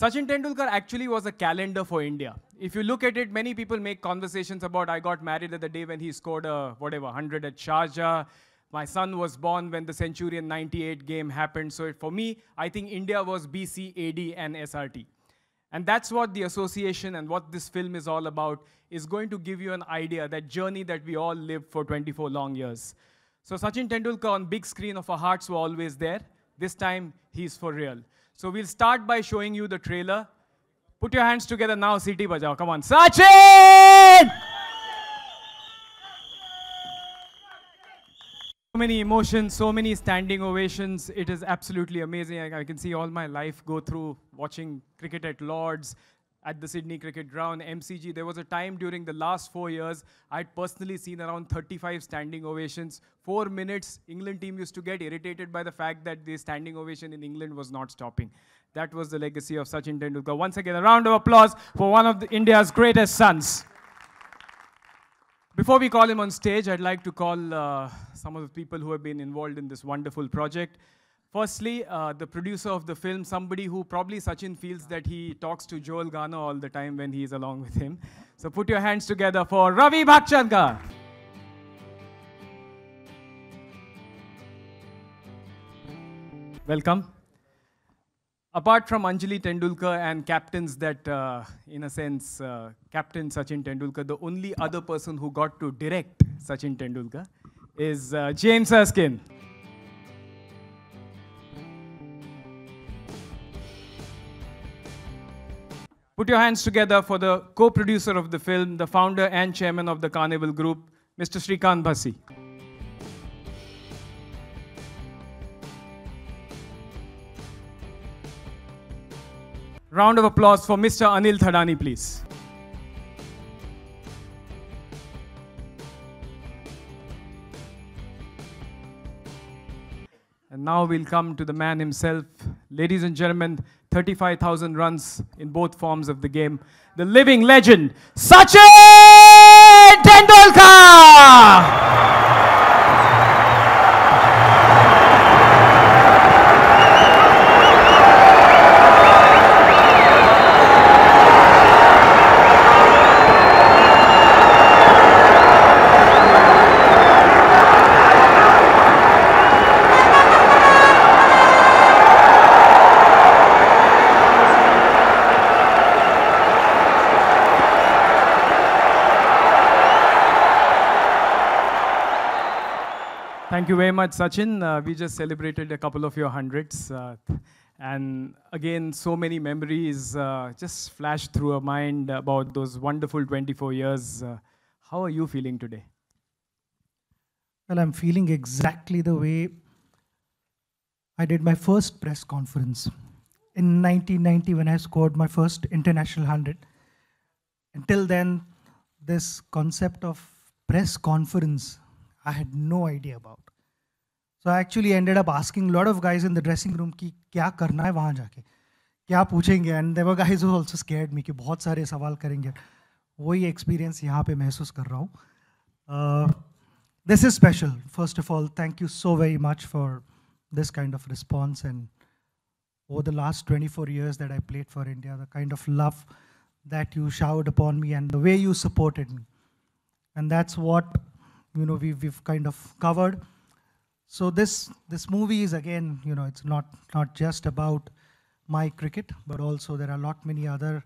Sachin Tendulkar actually was a calendar for India. If you look at it, many people make conversations about I got married at the day when he scored a, 100 at Sharjah. My son was born when the Centurion 98 game happened. So for me, I think India was BC, AD, and SRT. And that's what the association and what this film is all about, is going to give you an idea, that journey that we all lived for 24 long years. So Sachin Tendulkar on big screen of our hearts were always there. This time, he's for real. So we'll start by showing you the trailer. Put your hands together now, Siti Bajao. Come on, Sachin! So many emotions, so many standing ovations. It is absolutely amazing. I can see all my life go through watching cricket at Lord's, at the Sydney Cricket Ground, MCG. There was a time during the last 4 years, I'd personally seen around 35 standing ovations. 4 minutes, England team used to get irritated by the fact that the standing ovation in England was not stopping. That was the legacy of Sachin Tendulkar. Once again, a round of applause for one of India's greatest sons. Before we call him on stage, I'd like to call some of the people who have been involved in this wonderful project. Firstly, the producer of the film, somebody who probably Sachin feels that he talks to Joel Garner all the time when he's along with him. So put your hands together for Ravi Bhakchandkar. Welcome. Apart from Anjali Tendulkar and captains that, in a sense, Captain Sachin Tendulkar, the only other person who got to direct Sachin Tendulkar is James Erskine. Put your hands together for the co-producer of the film, the founder and chairman of the Carnival Group, Mr. Shrikant Bhasi. Round of applause for Mr. Anil Thadani, please. And now we'll come to the man himself. Ladies and gentlemen, 35,000 runs in both forms of the game. The living legend, Sachin Tendulkar! Thank you very much, Sachin. We just celebrated a couple of your hundreds. And again, so many memories just flashed through our mind about those wonderful 24 years. How are you feeling today? Well, I'm feeling exactly the way I did my first press conference in 1990 when I scored my first international 100. Until then, this concept of press conference, I had no idea about. So I actually ended up asking a lot of guys in the dressing room कि क्या करना है वहाँ जाके, क्या पूछेंगे, and there were guys who also scared me कि बहुत सारे सवाल करेंगे. वही experience यहाँ पे महसूस कर रहा हूँ. This is special. First of all, thank you so very much for this kind of response, and over the last 24 years that I played for India, the kind of love that you showered upon me and the way you supported me. And that's what we've kind of covered. So this movie is, again, it's not just about my cricket, but also there are many other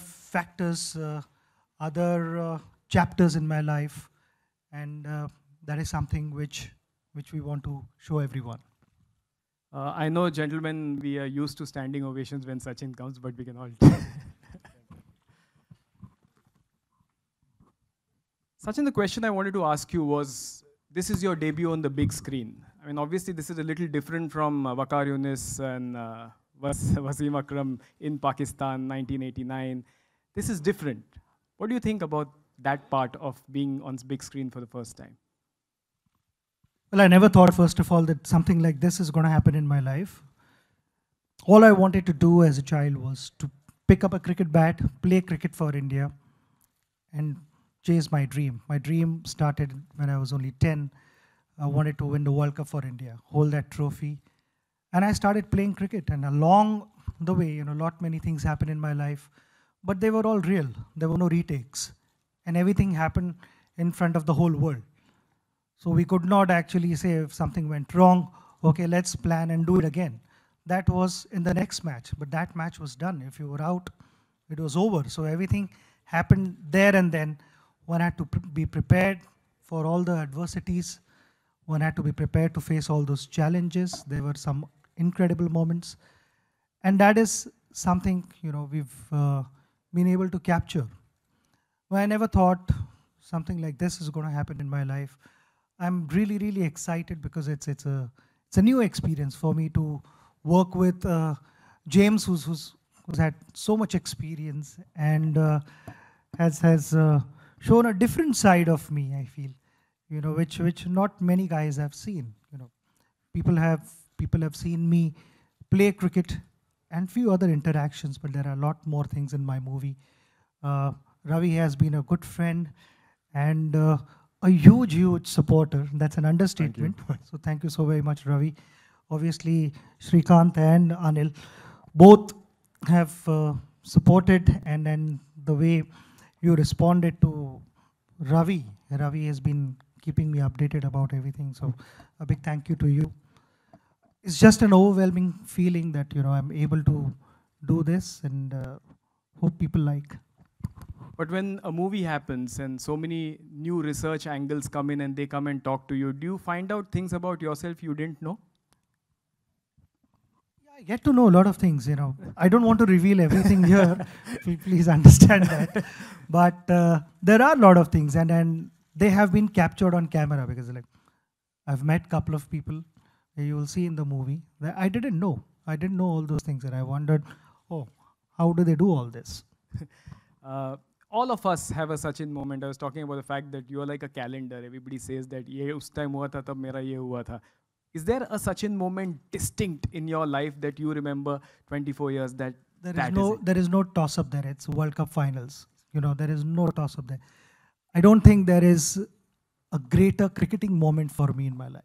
factors, other chapters in my life, and that is something which we want to show everyone. I know, gentlemen, we are used to standing ovations when Sachin comes, but we can all. Sachin, the question I wanted to ask you was, this is your debut on the big screen. I mean, obviously, this is a little different from Waqar Younis and Wasim Akram in Pakistan, 1989. This is different. What do you think about that part of being on big screen for the first time? Well, I never thought, first of all, that something like this is going to happen in my life. All I wanted to do as a child was to pick up a cricket bat, play cricket for India, and chase my dream. My dream started when I was only 10. I wanted to win the World Cup for India, hold that trophy. And I started playing cricket. And along the way, lot many things happen in my life, but they were all real. There were no retakes. And everything happened in front of the whole world. So we could not actually say if something went wrong, okay, let's plan and do it again. That was in the next match, but that match was done. If you were out, it was over. So everything happened there and then. One had to be prepared for all the adversities. One had to be prepared to face all those challenges. There were some incredible moments. And that is something, we've been able to capture. Well, I never thought something like this is going to happen in my life. I'm really, really excited because it's a new experience for me to work with James, who's had so much experience and has shown a different side of me, I feel, which not many guys have seen. People have seen me play cricket and few other interactions, but there are a lot more things in my movie. Ravi has been a good friend and a huge, huge supporter. That's an understatement. So thank you so very much, Ravi. Obviously, Shrikant and Anil both have supported, and then the way you responded to Ravi has been keeping me updated about everything. So a big thank you to you. It's just an overwhelming feeling that I'm able to do this, and hope people like. But when a movie happens and so many new research angles come in and they come and talk to you, do you find out things about yourself you didn't know? Yeah, I get to know a lot of things, I don't want to reveal everything here. Please understand that. But there are a lot of things, and they have been captured on camera, because I've met a couple of people you will see in the movie that I didn't know. I didn't know all those things, and I wondered, oh, how do they do all this? All of us have a Sachin moment. I was talking about the fact that you are like a calendar. Everybody says that ye us time hua tha, tab mera ye hua tha. Is there a Sachin moment distinct in your life that you remember 24 years that there is no toss up there. It's World Cup finals. There is no toss up there. I don't think there is a greater cricketing moment for me in my life.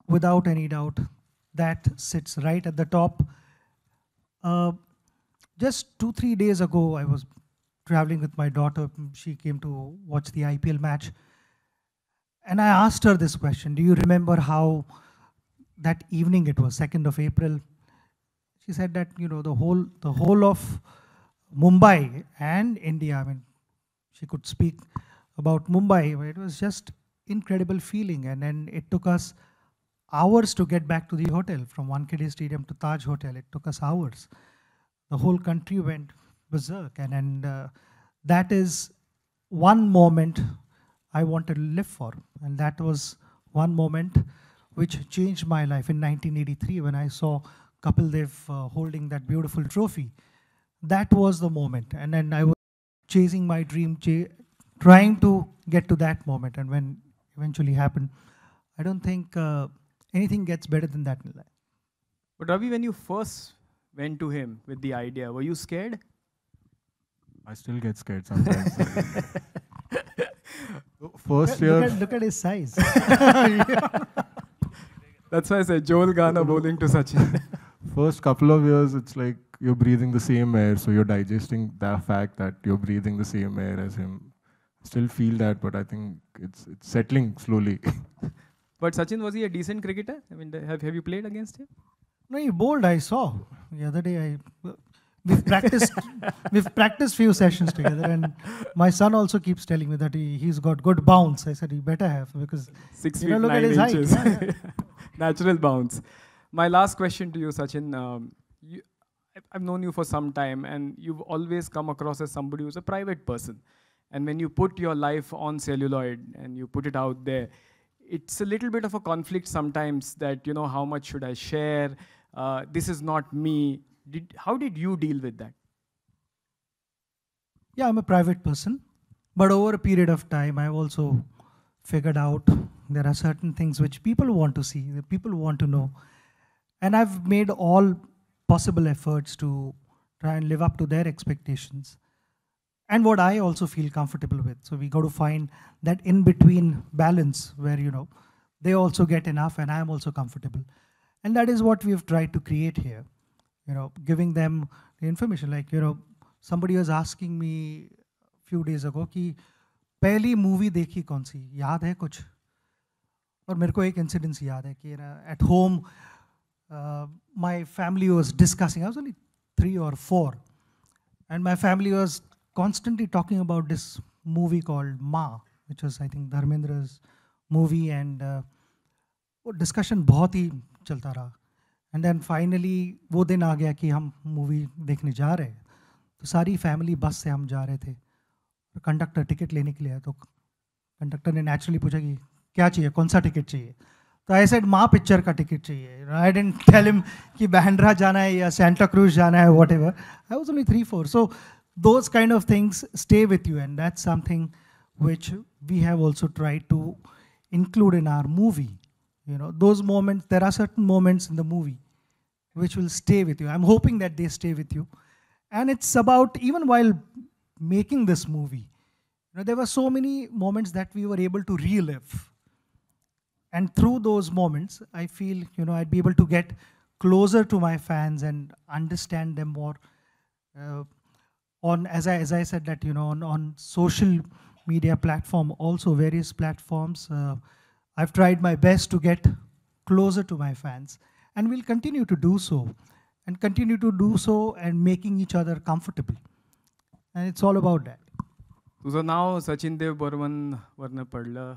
Without any doubt, that sits right at the top. Just 2-3 days ago, I was traveling with my daughter. She came to watch the IPL match. And I asked her this question: do you remember how that evening, it was 2nd of April? She said that, the whole of Mumbai and India, I mean, she could speak about Mumbai, but it was just incredible feeling. And then it took us hours to get back to the hotel. From Wankhede Stadium to Taj Hotel, it took us hours. The whole country went berserk. And that is one moment I wanted to live for. And that was one moment which changed my life in 1983 when I saw Kapil Dev holding that beautiful trophy. That was the moment. And then I was chasing my dream, trying to get to that moment. And when eventually happened, I don't think anything gets better than that in life. But Ravi, when you first went to him with the idea, were you scared? I still get scared sometimes. First year. Look at his size. That's why I said Joel Garner bowling to Sachin. First couple of years, it's like you're breathing the same air, so you're digesting the fact that you're breathing the same air as him. Still feel that, but I think it's settling slowly. But Sachin, was he a decent cricketer? I mean, have you played against him? No, he bowled, I saw. The other day, we've practiced few sessions together, and my son also keeps telling me that he's got good bounce. I said, he better have, because 6 feet look 9 at his inches. height. Yeah. Natural bounce. My last question to you, Sachin. I've known you for some time, and you've always come across as somebody who's a private person. And when you put your life on celluloid and you put it out there, it's a little bit of a conflict sometimes that, how much should I share? This is not me. How did you deal with that? Yeah, I'm a private person. But over a period of time, I've also figured out there are certain things which people want to see, that people want to know. And I've made all possible efforts to try and live up to their expectations. And what I also feel comfortable with. So we got to find that in-between balance where, they also get enough and I'm also comfortable. And that is what we've tried to create here. giving them the information. Like, somebody was asking me a few days ago कि पहली movie देखी कौन सी, याद है कुछ? और मेरे को एक इंसिडेंस याद है कि at home my family was discussing. I was only 3 or 4, and my family was constantly talking about this movie called Ma, which was, I think, Dharmendra's movie, and वो discussion बहुत ही चलता रहा. And then finally वो दिन आ गया कि हम movie देखने जा रहे हैं. तो सारी फैमिली बस से हम जा रहे थे. कंडक्टर टिकट लेने के लिए आया, तो कंडक्टर ने नेचुरली पूछा कि क्या चाहिए, कौन सा टिकट चाहिए. तो आई सेड माँ पिक्चर का टिकट चाहिए. आई डिडंट टेल हिम कि बैंड्रा जाना है या सेंटा क्रूज जाना है, what ever. I was only 3-4. So those kind of things stay with you, and that's something which we have also tried to include in our movie. Those moments, there are certain moments in the movie which will stay with you. I'm hoping that they stay with you. And it's about, even while making this movie, there were so many moments that we were able to relive. And through those moments, I feel, I'd be able to get closer to my fans and understand them more. As I said that, on social media platform, also various platforms, I've tried my best to get closer to my fans, and we'll continue to do so, and making each other comfortable. And it's all about that. तुझं नाव सचिन देव बर्मन वरनं पडलं.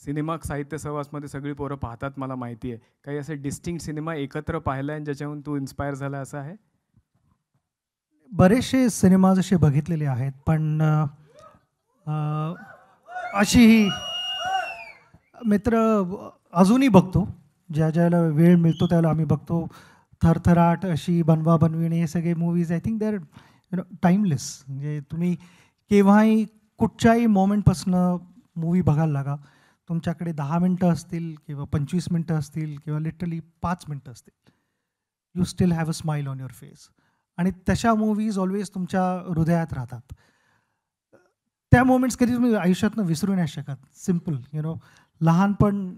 Cinema साहित्य सहवासमध्ये सगळी पोरं पाहतात, मला माहिती आहे. काही असे डिस्टिंक्ट सिनेमा एकत्र पाहिला आणि ज्याच्याहून तू इन्स्पायर झाला असं आहे? बरेचसे सिनेमाज असे बघितलेले आहेत, पण अशी मित्र अजूनही बघतो. ज्याला वेळ मिळतो त्याला आम्ही बघतो. थरथराट, अशी बनवा बनविणे, हे सगळे movies I think they are timeless. म्हणजे तुम्ही केव्हाही कुठच्याही मोमेंटपासून मूवी बघायला लागा, तुमच्याकडे 10 मिनटं असतील किंवा 25 मिनटं असतील किंवा लिटरली 5 मिनटं असतील, you still have a smile on your face. आणि तशा मूवीज ऑलवेज तुमच्या हृदयात राहतात. त्या मोमेंट्स कधी तुम्ही आयुष्यातनं विसरू नाही शकत. सिम्पल, लहानपण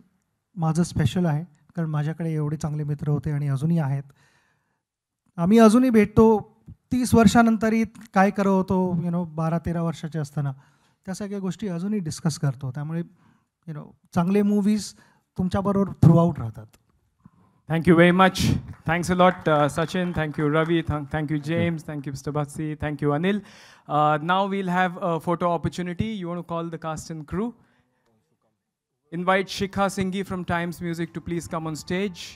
माझं स्पेशल आहे, कारण माझ्याकडे एवढे चांगले मित्र होते आणि अजूनही आहेत. आम्ही अजूनही भेटतो. 30 वर्षानंतरही काय करत होतो, 12-13 वर्षाचे असताना, त्या सगळ्या गोष्टी अजूनही डिस्कस करतो. त्यामुळे चांगले मूवीज तुमच्याबरोबर थ्रू आउट राहतात. Thank you very much. Thanks a lot, Sachin. Thank you, Ravi. Thank you, James. Thank you, Mr. Batsi. Thank you, Anil. Now we'll have a photo opportunity. You want to call the cast and crew? Invite Shikha Singhi from Times Music to please come on stage.